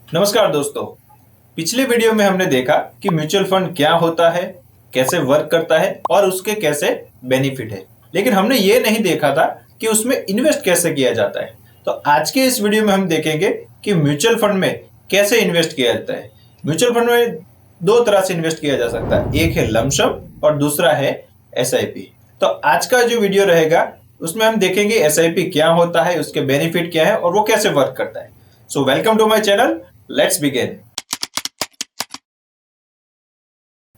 नमस्कार दोस्तों। पिछले वीडियो में हमने देखा कि म्यूचुअल फंड क्या होता है, कैसे वर्क करता है और उसके कैसे बेनिफिट है। लेकिन हमने ये नहीं देखा था कि उसमें इन्वेस्ट कैसे किया जाता है। तो आज के इस वीडियो में हम देखेंगे कि म्यूचुअल फंड में कैसे इन्वेस्ट किया जाता है। म्यूचुअल फंड में दो तरह से इन्वेस्ट किया जा सकता है, एक है लमसम और दूसरा है एसआईपी। तो आज का जो वीडियो रहेगा उसमें हम देखेंगे एसआईपी क्या होता है, उसके बेनिफिट क्या है और वो कैसे वर्क करता है। So welcome to my channel, let's begin.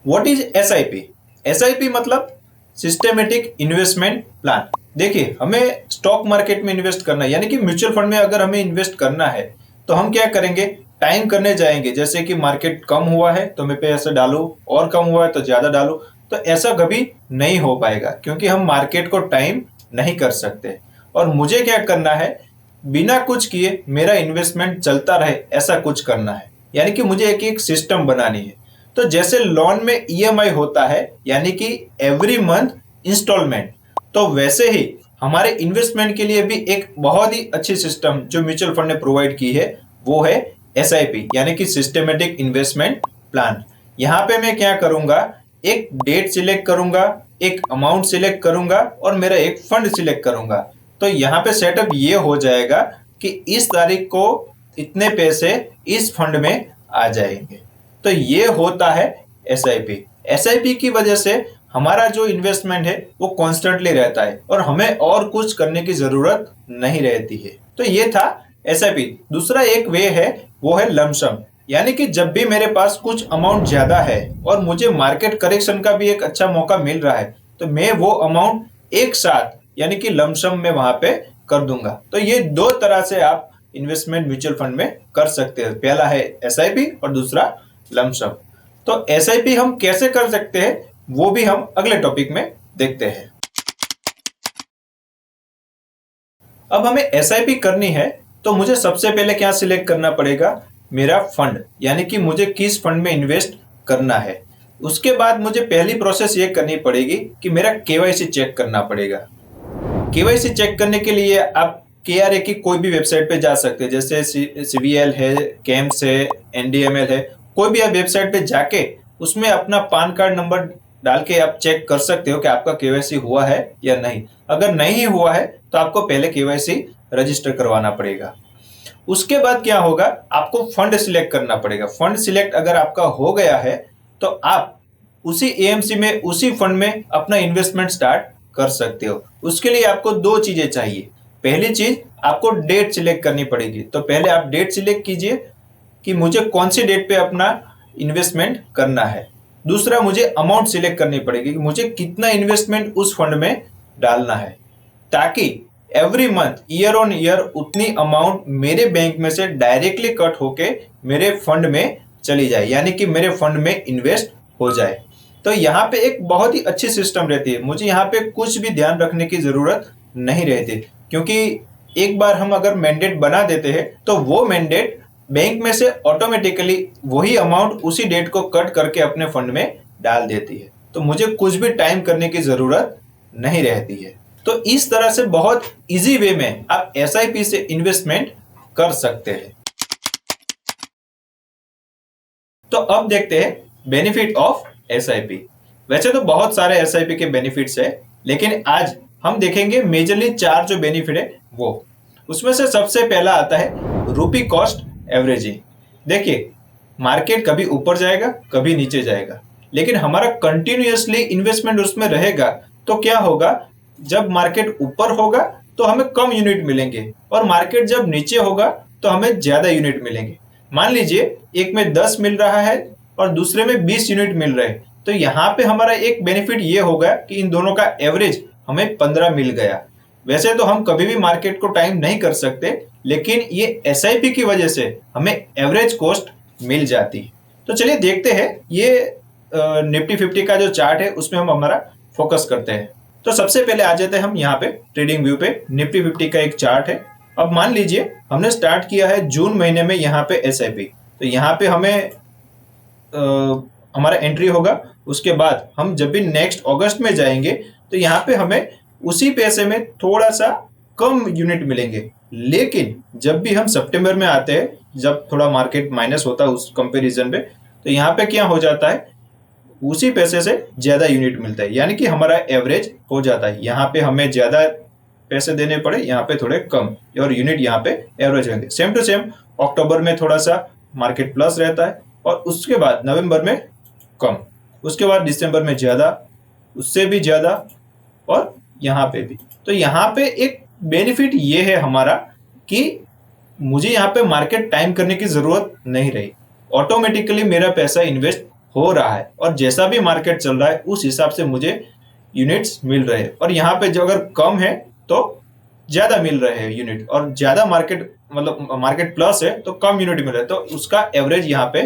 What is SIP? SIP मतलब सिस्टेमेटिक इन्वेस्टमेंट प्लान। देखिए, हमें स्टॉक मार्केट में इन्वेस्ट करना है, यानी कि म्यूचुअल फंड में अगर हमें इन्वेस्ट करना है तो हम क्या करेंगे, टाइम करने जाएंगे। जैसे कि मार्केट कम हुआ है तो मैं पैसे डालूं और कम हुआ है तो ज्यादा डालूं, तो ऐसा कभी नहीं हो पाएगा क्योंकि हम मार्केट को टाइम नहीं कर सकते। और मुझे क्या करना है, बिना कुछ किए मेरा इन्वेस्टमेंट चलता रहे ऐसा कुछ करना है, यानी कि मुझे एक एक सिस्टम बनानी है। तो जैसे लोन में ईएमआई होता है, यानी कि एवरी मंथ इंस्टॉलमेंट, तो वैसे ही हमारे इन्वेस्टमेंट के लिए भी एक बहुत ही अच्छी सिस्टम जो म्यूचुअल फंड ने प्रोवाइड की है वो है एसआईपी, यानी कि सिस्टेमेटिक इन्वेस्टमेंट प्लान। यहाँ पे मैं क्या करूंगा, एक डेट सिलेक्ट करूंगा, एक अमाउंट सिलेक्ट करूंगा और मेरा एक फंड सिलेक्ट करूंगा। तो यहाँ पे सेटअप ये हो जाएगा कि इस तारीख को इतने पैसे इस फंड में आ जाएंगे। तो ये होता है एसआईपी। एसआईपी की वजह से हमारा जो इन्वेस्टमेंट है वो कॉन्स्टेंटली रहता है और हमें और कुछ करने की जरूरत नहीं रहती है। तो ये था एसआईपी। दूसरा एक वे है वो है लमसम, यानी कि जब भी मेरे पास कुछ अमाउंट ज्यादा है और मुझे मार्केट करेक्शन का भी एक अच्छा मौका मिल रहा है तो मैं वो अमाउंट एक साथ यानी कि लमसम में वहां पे कर दूंगा। तो ये दो तरह से आप इन्वेस्टमेंट म्यूचुअल फंड में कर सकते हैं। पहला है एसआईपी और दूसरा लमसम। तो एसआईपी हम कैसे कर सकते हैं वो भी हम अगले टॉपिक में देखते हैं। अब हमें एसआईपी करनी है तो मुझे सबसे पहले क्या सिलेक्ट करना पड़ेगा, मेरा फंड, यानी कि मुझे किस फंड में इन्वेस्ट करना है। उसके बाद मुझे पहली प्रोसेस ये करनी पड़ेगी कि मेरा केवाईसी चेक करना पड़ेगा। केवाईसी चेक करने के लिए आप केआरए की कोई भी वेबसाइट पे जा सकते हैं, जैसे सीवीएल है, केम्स है, एनडीएमएल है। कोई भी आप वेबसाइट पे जाके उसमें अपना पान कार्ड नंबर डाल के आप चेक कर सकते हो कि आपका केवाईसी हुआ है या नहीं। अगर नहीं हुआ है तो आपको पहले केवाईसी रजिस्टर करवाना पड़ेगा। उसके बाद क्या होगा, आपको फंड सिलेक्ट करना पड़ेगा। फंड सिलेक्ट अगर आपका हो गया है तो आप उसी एएमसी में, उसी फंड में अपना इन्वेस्टमेंट स्टार्ट कर सकते हो। उसके लिए आपको दो चीजें चाहिए। पहली चीज, आपको डेट सिलेक्ट करनी पड़ेगी। तो पहले आप डेट सिलेक्ट कीजिए कि मुझे कौन सी डेट पे अपना इन्वेस्टमेंट करना है। दूसरा, मुझे अमाउंट सिलेक्ट करनी पड़ेगी कि मुझे कितना इन्वेस्टमेंट उस फंड में डालना है, ताकि every month, year on year, उतनी अमाउंट मेरे बैंक में से डायरेक्टली कट होके मेरे फंड में चली जाए, यानी कि मेरे फंड में इन्वेस्ट हो जाए। तो यहाँ पे एक बहुत ही अच्छी सिस्टम रहती है। मुझे यहाँ पे कुछ भी ध्यान रखने की जरूरत नहीं रहती, क्योंकि एक बार हम अगर मैंडेट बना देते हैं तो वो मैंडेट बैंक में से ऑटोमेटिकली वही अमाउंट उसी डेट को कट करके अपने फंड में डाल देती है। तो मुझे कुछ भी टाइम करने की जरूरत नहीं रहती है। तो इस तरह से बहुत इजी वे में आप एसआईपी से इन्वेस्टमेंट कर सकते हैं। तो अब देखते हैं बेनिफिट ऑफ एसआईपी। वैसे तो बहुत सारे एसआईपी के बेनिफिट्स है, लेकिन आज हम देखेंगे मेजरली 4 जो बेनिफिट है वो। उसमें से सबसे पहला आता है रूपी कॉस्ट एवरेजिंग। देखिए, मार्केट कभी ऊपर जाएगा कभी नीचे जाएगा, लेकिन हमारा कंटिन्यूअसली इन्वेस्टमेंट उसमें रहेगा। तो क्या होगा, जब मार्केट ऊपर होगा तो हमें कम यूनिट मिलेंगे और मार्केट जब नीचे होगा तो हमें ज्यादा यूनिट मिलेंगे। मान लीजिए एक में 10 मिल रहा है और दूसरे में 20 यूनिट मिल रहे हैं, तो यहाँ पे हमारा एक बेनिफिट ये होगा कि इन दोनों का एवरेज हमें 15 मिल गया। वैसे तो हम कभी भी मार्केट को टाइम नहीं कर सकते, लेकिन ये एसआईपी की वजह से हमें एवरेज कॉस्ट मिल जाती है। तो चलिए देखते हैं, ये निफ्टी 50 का जो चार्ट है उसमें हम हमारा फोकस करते हैं। तो सबसे पहले आ जाते हैं हम यहाँ पे ट्रेडिंग व्यू पे। निफ्टी 50 का एक चार्ट है। अब मान लीजिए हमने स्टार्ट किया है जून महीने में यहाँ पे एसआईपी, तो यहाँ पे हमें हमारा एंट्री होगा। उसके बाद हम जब भी नेक्स्ट अगस्त में जाएंगे तो यहाँ पे हमें उसी पैसे में थोड़ा सा कम यूनिट मिलेंगे। लेकिन जब भी हम सितंबर में आते हैं जब थोड़ा मार्केट माइनस होता है उस कंपैरिजन पे, तो यहाँ पे क्या हो जाता है, उसी पैसे से ज्यादा यूनिट मिलता है, यानी कि हमारा एवरेज हो जाता है। यहाँ पे हमें ज्यादा पैसे देने पड़े, यहाँ पे थोड़े कम, और यूनिट यहाँ पे एवरेज होंगे। सेम टू सेम अक्टूबर में थोड़ा सा मार्केट प्लस रहता है, और उसके बाद नवंबर में कम, उसके बाद दिसंबर में ज्यादा, उससे भी ज्यादा, और यहाँ पे भी। तो यहाँ पे एक बेनिफिट ये है हमारा कि मुझे यहाँ पे मार्केट टाइम करने की जरूरत नहीं रही, ऑटोमेटिकली मेरा पैसा इन्वेस्ट हो रहा है, और जैसा भी मार्केट चल रहा है उस हिसाब से मुझे यूनिट्स मिल रहे हैं। और यहाँ पे जो अगर कम है तो ज्यादा मिल रहे हैं यूनिट, और ज्यादा मार्केट मतलब मार्केट प्लस है तो कम यूनिट मिल रहा है, तो उसका एवरेज यहाँ पे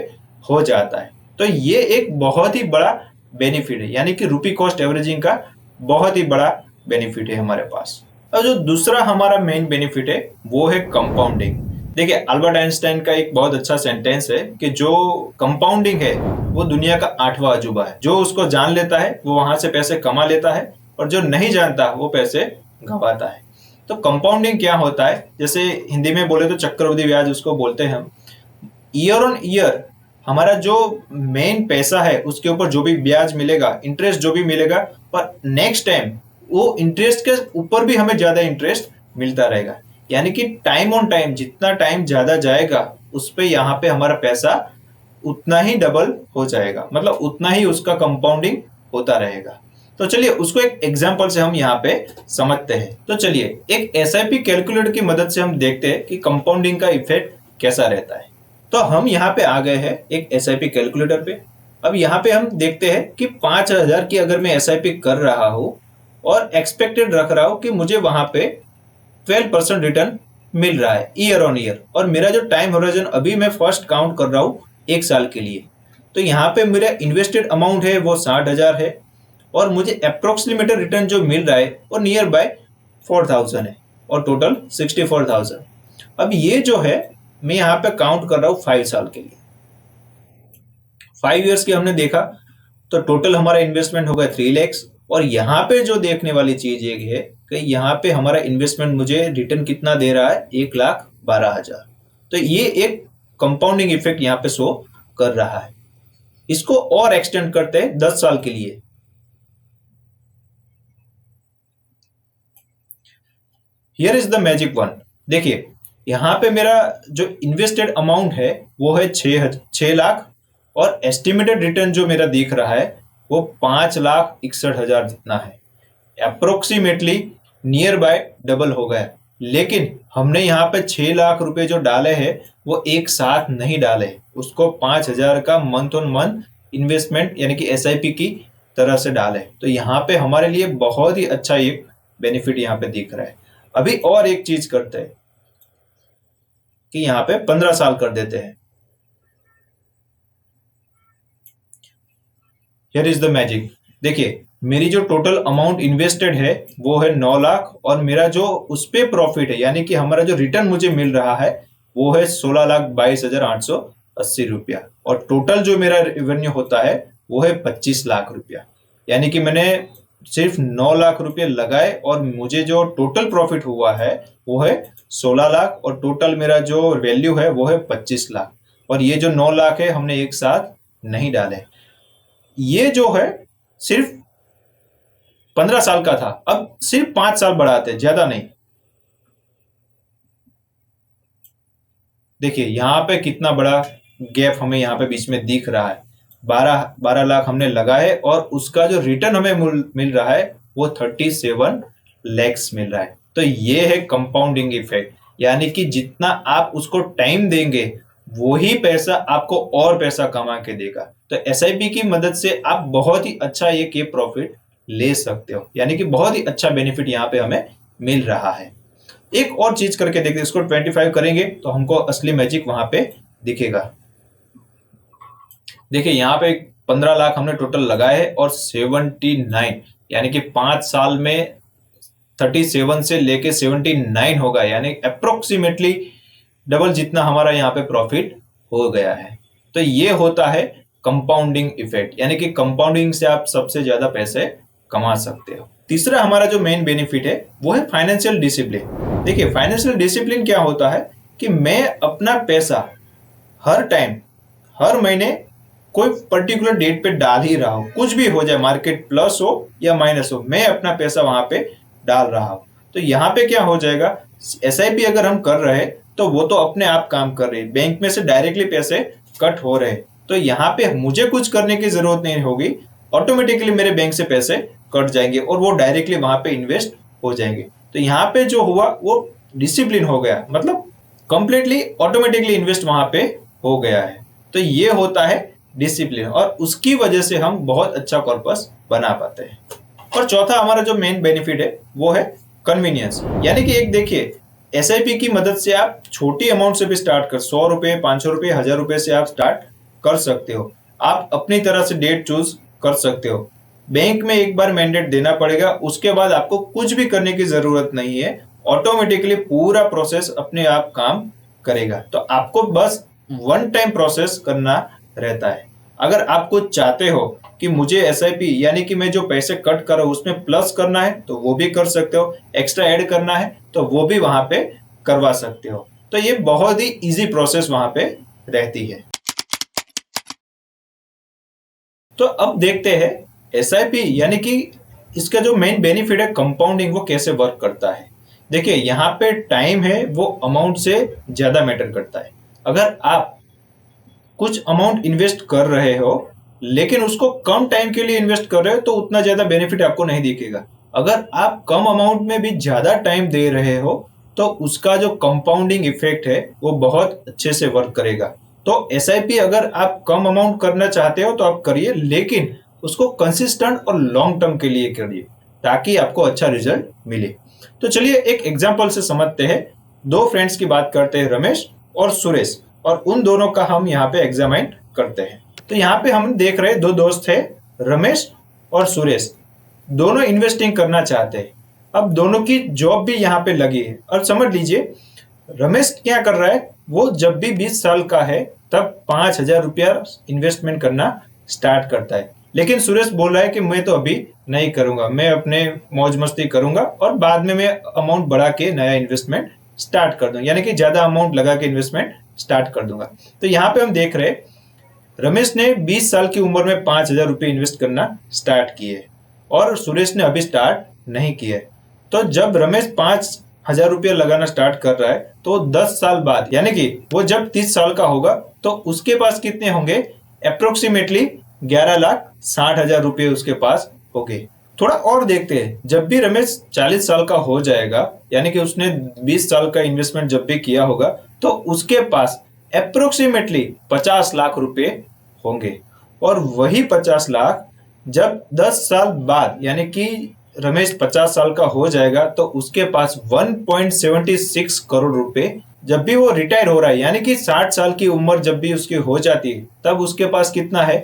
हो जाता है। तो ये एक बहुत ही बड़ा बेनिफिट है, यानी कि रुपी कॉस्ट एवरेजिंग का बहुत ही बड़ा बेनिफिट है हमारे पास। और जो दूसरा हमारा मेन बेनिफिट है वो है कंपाउंडिंग। देखिए, अल्बर्ट आइंस्टाइन का एक बहुत अच्छा सेंटेंस है कि जो कंपाउंडिंग है वो दुनिया का 8वां अजूबा है। जो उसको जान लेता है वो वहां से पैसे कमा लेता है, और जो नहीं जानता वो पैसे गंवाता है। तो कंपाउंडिंग क्या होता है, जैसे हिंदी में बोले तो चक्रवृद्धि ब्याज उसको बोलते हैं हम। ईयर ऑन ईयर हमारा जो मेन पैसा है उसके ऊपर जो भी ब्याज मिलेगा, इंटरेस्ट जो भी मिलेगा, पर नेक्स्ट टाइम वो इंटरेस्ट के ऊपर भी हमें ज्यादा इंटरेस्ट मिलता रहेगा। यानी कि टाइम ऑन टाइम जितना टाइम ज्यादा जाएगा उस पे यहाँ पे हमारा पैसा उतना ही डबल हो जाएगा, मतलब उतना ही उसका कंपाउंडिंग होता रहेगा। तो चलिए उसको एक एग्जांपल से हम यहाँ पे समझते हैं। तो चलिए एक एसआईपी कैलकुलेटर की मदद से हम देखते हैं कि कंपाउंडिंग का इफेक्ट कैसा रहता है। तो हम यहाँ पे आ गए हैं एक एसआईपी कैलकुलेटर पे। अब यहाँ पे हम देखते हैं कि 5,000 की अगर मैं एसआईपी कर रहा हूँ और एक्सपेक्टेड रख रहा हूँ कि मुझे वहां पे 12% रिटर्न मिल रहा है ईयर ऑन ईयर, और मेरा जो टाइम होराइजन अभी मैं फर्स्ट काउंट कर रहा हूँ 1 साल के लिए, तो यहाँ पे मेरा इन्वेस्टेड अमाउंट है वो 60,000 है, और मुझे अप्रोक्सीमेटेड रिटर्न जो मिल रहा है वो नियर बाय 4,000 है, और टोटल 64,000। अब ये जो है मैं यहाँ पे काउंट कर रहा हूँ 5 साल के लिए। 5 ईयर्स की हमने देखा तो टोटल हमारा इन्वेस्टमेंट होगा 3 लाख। और यहाँ पे जो देखने वाली चीज ये है कि यहाँ पे हमारा इन्वेस्टमेंट मुझे रिटर्न कितना दे रहा है, 1,12,000। तो ये एक कंपाउंडिंग इफेक्ट यहाँ पे शो कर रहा है। इसको और एक्सटेंड करते हैं 10 साल के लिए। Here is the magic one. देखिए यहाँ पे मेरा जो इन्वेस्टेड अमाउंट है वो है 6 लाख, और एस्टिमेटेड रिटर्न जो मेरा दिख रहा है वो 5,61,000 जितना है। अप्रोक्सीमेटली नियर बाय डबल हो गया। लेकिन हमने यहाँ पे 6 लाख रुपए जो डाले हैं वो एक साथ नहीं डाले, उसको 5,000 का मंथ ऑन मंथ इन्वेस्टमेंट यानी कि एसआईपी की तरह से डाले। तो यहाँ पे हमारे लिए बहुत ही अच्छा एक बेनिफिट यहाँ पे दिख रहा है। अभी और एक चीज करते हैं कि यहाँ पे 15 साल कर देते हैं। Here is the magic. देखिए मेरी जो टोटल अमाउंट इन्वेस्टेड है वो है 9 लाख, और मेरा जो उस पे प्रॉफिट है यानी कि हमारा जो रिटर्न मुझे मिल रहा है वो है 16,22,880 रुपया, और टोटल जो मेरा रेवेन्यू होता है वो है 25 लाख रुपया। यानी कि मैंने सिर्फ 9 लाख रुपये लगाए और मुझे जो टोटल प्रॉफिट हुआ है वो है 16 लाख, और टोटल मेरा जो वैल्यू है वो है 25 लाख। और ये जो 9 लाख है हमने एक साथ नहीं डाले। ये जो है सिर्फ 15 साल का था, अब सिर्फ 5 साल बढ़ाते हैं, ज्यादा नहीं। देखिए यहाँ पे कितना बड़ा गैप हमें यहाँ पे बीच में दिख रहा है। 12 लाख हमने लगाए और उसका जो रिटर्न हमें मिल रहा है वो 37 लैक्स मिल रहा है। तो ये है कंपाउंडिंग इफेक्ट, यानी कि जितना आप उसको टाइम देंगे वही पैसा आपको और पैसा कमा के देगा। तो एसआईपी की मदद से आप बहुत ही अच्छा ये के प्रॉफिट ले सकते हो, यानी कि बहुत ही अच्छा बेनिफिट यहाँ पे हमें मिल रहा है। एक और चीज करके देखते हैं, इसको 25 करेंगे तो हमको असली मैजिक वहां पे दिखेगा। देखिए यहाँ पे 15 लाख हमने टोटल लगाए और 79 यानी कि 5 साल में 37 से लेके 79 होगा, यानी अप्रोक्सीमेटली डबल जितना हमारा यहाँ पे प्रॉफिट हो गया है। तो ये होता है कंपाउंडिंग इफेक्ट, यानी कि कंपाउंडिंग से आप सबसे ज्यादा पैसे कमा सकते हो। तीसरा हमारा जो मेन बेनिफिट है वो है फाइनेंशियल डिसिप्लिन। देखिए फाइनेंशियल डिसिप्लिन क्या होता है कि मैं अपना पैसा हर टाइम, हर महीने कोई पर्टिकुलर डेट पे डाल ही रहा हूँ, कुछ भी हो जाए, मार्केट प्लस हो या माइनस हो, मैं अपना पैसा वहां पे डाल रहा हूँ। तो यहाँ पे क्या हो जाएगा, एसआईपी अगर हम कर रहे हैं तो वो तो अपने आप काम कर रही है, बैंक में से डायरेक्टली पैसे कट हो रहे, तो यहाँ पे मुझे कुछ करने की जरूरत नहीं होगी, ऑटोमेटिकली मेरे बैंक से पैसे कट जाएंगे और वो डायरेक्टली वहां पे इन्वेस्ट हो जाएंगे। तो यहाँ पे जो हुआ वो डिसिप्लिन हो गया, मतलब कंप्लीटली ऑटोमेटिकली इन्वेस्ट वहां पे हो गया है। तो ये होता है डिसिप्लिन, और उसकी वजह से हम बहुत अच्छा कॉर्पस बना पाते हैं। और चौथा हमारा जो मेन बेनिफिट है वो है कन्वीनियंस, यानी कि एक देखिए, एसआईपी की मदद से आप छोटी अमाउंट से भी स्टार्ट कर, 100 रुपए, 500 रुपए, 1000 रुपए से आप स्टार्ट कर सकते हो। आप अपनी तरह से डेट चूज कर सकते हो। बैंक में एक बार मैंडेट देना पड़ेगा, उसके बाद आपको कुछ भी करने की जरूरत नहीं है, ऑटोमेटिकली पूरा प्रोसेस अपने आप काम करेगा। तो आपको बस वन टाइम प्रोसेस करना रहता है। अगर आप कुछ चाहते हो कि मुझे एसआईपी यानी कि मैं जो पैसे कट कर रहा हूं उसमें प्लस करना है तो वो भी कर सकते हो, एक्स्ट्रा ऐड करना है तो वो भी वहां पे करवा सकते हो। तो ये बहुत ही इजी प्रोसेस वहां पे रहती है। तो अब देखते हैं एसआईपी यानी कि इसका जो मेन बेनिफिट है कंपाउंडिंग, वो कैसे वर्क करता है। देखिए यहाँ पे टाइम है वो अमाउंट से ज्यादा मैटर करता है। अगर आप कुछ अमाउंट इन्वेस्ट कर रहे हो लेकिन उसको कम टाइम के लिए इन्वेस्ट कर रहे हो तो उतना ज्यादा बेनिफिट आपको नहीं दिखेगा। अगर आप कम अमाउंट में भी ज्यादा टाइम दे रहे हो तो उसका जो कंपाउंडिंग इफेक्ट है वो बहुत अच्छे से वर्क करेगा। तो एसआईपी अगर आप कम अमाउंट करना चाहते हो तो आप करिए, लेकिन उसको कंसिस्टेंट और लॉन्ग टर्म के लिए करिए ताकि आपको अच्छा रिजल्ट मिले। तो चलिए एक एग्जांपल से समझते हैं। दो फ्रेंड्स की बात करते हैं, रमेश और सुरेश, और उन दोनों का हम यहाँ पे एग्जामिन करते हैं। तो यहाँ पे हम देख रहे हैं दो दोस्त है, रमेश और सुरेश, दोनों इन्वेस्टिंग करना चाहते हैं। अब दोनों की जॉब भी यहाँ पे लगी है, और समझ लीजिए रमेश क्या कर रहा है, वो जब भी 20 साल का है तब 5,000 रुपया इन्वेस्टमेंट करना स्टार्ट करता है। लेकिन सुरेश बोल रहा है कि मैं तो अभी नहीं करूंगा, मैं अपने मौज मस्ती करूंगा और बाद में मैं अमाउंट बढ़ा के नया इन्वेस्टमेंट स्टार्ट कर दूंगा, यानी कि ज्यादा अमाउंट लगा के इन्वेस्टमेंट स्टार्ट कर दूंगा। तो यहाँ पे हम देख रहे हैं रमेश ने 20 साल की उम्र में 5,000 रुपये इन्वेस्ट करना स्टार्ट किए और सुरेश ने अभी स्टार्ट नहीं किया। तो जब रमेश 5,000 रुपया लगाना स्टार्ट कर रहा है तो 10 साल बाद, यानी कि वो जब 30 साल का होगा तो उसके पास कितने होंगे, अप्रोक्सीमेटली 11,60,000 रुपये उसके पास होंगे। थोड़ा और देखते हैं, जब भी रमेश 40 साल का हो जाएगा, यानी कि उसने 20 साल का इन्वेस्टमेंट जब भी किया होगा तो उसके पास अप्रोक्सीमेटली 50 लाख रुपए होंगे। और वही 50 लाख जब 10 साल बाद, यानी कि रमेश 50 साल का हो जाएगा तो उसके पास 1.76 करोड़ रुपए, जब भी वो रिटायर हो रहा है, यानी कि 60 साल की उम्र जब भी उसकी हो जाती है तब उसके पास कितना है,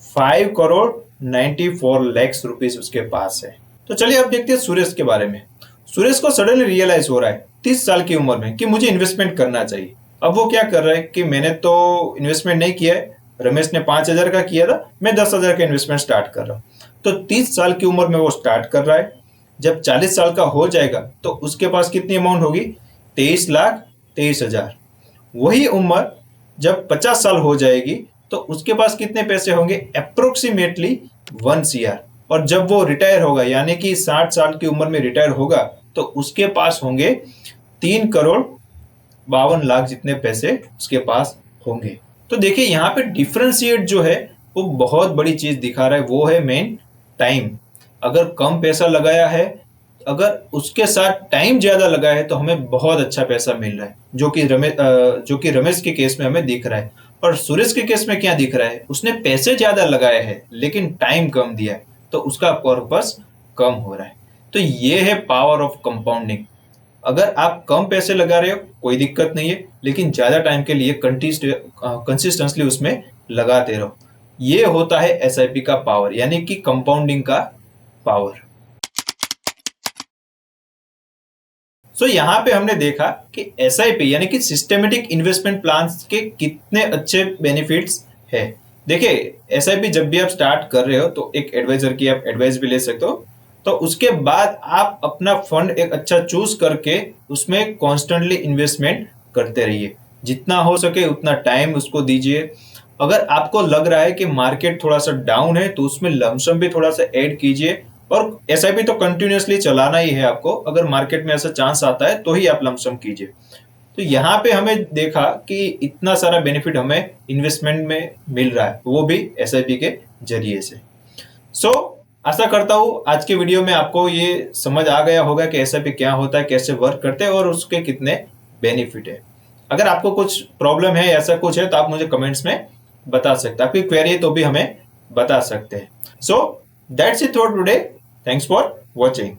5 करोड़ 94 लाख रुपीस उसके पास है। तो चलिए अब देखते हैं सुरेश के बारे में। सुरेश को सडनली रियलाइज हो रहा है 30 साल की उम्र में कि मुझे इन्वेस्टमेंट करना चाहिए। अब वो क्या कर रहा है कि मैंने तो इन्वेस्टमेंट नहीं किया है, रमेश ने 5,000 का किया था, मैं 10,000 का इन्वेस्टमेंट स्टार्ट कर रहा हूँ। तो 30 साल की उम्र में वो स्टार्ट कर रहा है। जब 40 साल का हो जाएगा तो उसके पास कितनी अमाउंट होगी, 23,23,000। वही उम्र जब 50 साल हो जाएगी तो उसके पास कितने पैसे होंगे, अप्रोक्सीमेटली 1 CR। और जब वो रिटायर होगा, यानी कि 60 साल की उम्र में रिटायर होगा तो उसके पास होंगे 3 करोड़ 52 लाख जितने पैसे उसके पास होंगे। तो देखिए यहाँ पे डिफरेंशिएट जो है वो बहुत बड़ी चीज दिखा रहा है, वो है मेन टाइम। अगर कम पैसा लगाया है, अगर उसके साथ टाइम ज्यादा लगाया है तो हमें बहुत अच्छा पैसा मिल रहा है, जो कि रमेश के केस में हमें दिख रहा है। और सुरेश के केस में क्या दिख रहा है, उसने पैसे ज्यादा लगाए हैं लेकिन टाइम कम दिया है तो उसका पर्पस कम हो रहा है। तो ये है पावर ऑफ कंपाउंडिंग। अगर आप कम पैसे लगा रहे हो कोई दिक्कत नहीं है, लेकिन ज्यादा टाइम के लिए कंसिस्टेंसली उसमें लगाते रहो। ये होता है एसआईपी का पावर, यानी कि कंपाउंडिंग का पावर। सो यहाँ पे हमने देखा कि एसआईपी यानी कि सिस्टेमेटिक इन्वेस्टमेंट प्लान्स के कितने अच्छे बेनिफिट्स है। देखिए एसआईपी जब भी आप स्टार्ट कर रहे हो तो एक एडवाइजर की आप एडवाइस भी ले सकते हो। तो उसके बाद आप अपना फंड एक अच्छा चूज करके उसमें कॉन्स्टेंटली इन्वेस्टमेंट करते रहिए। जितना हो सके उतना टाइम उसको दीजिए। अगर आपको लग रहा है कि मार्केट थोड़ा सा डाउन है तो उसमें लमसम भी थोड़ा सा ऐड कीजिए, और एसआईपी तो कंटिन्यूअसली चलाना ही है आपको। अगर मार्केट में ऐसा चांस आता है तो ही आप लमसम कीजिए। तो यहाँ पे हमें देखा कि इतना सारा बेनिफिट हमें इन्वेस्टमेंट में मिल रहा है, वो भी एसआईपी के जरिए से। सो आशा करता हूँ आज के वीडियो में आपको ये समझ आ गया होगा कि एसआईपी क्या होता है, कैसे वर्क करते हैं और उसके कितने बेनिफिट है। अगर आपको कुछ प्रॉब्लम है, ऐसा कुछ है, तो आप मुझे कमेंट्स में बता सकते हैं। आपकी क्वेरी है तो भी हमें बता सकते हैं। So that's it for today. Thanks for watching.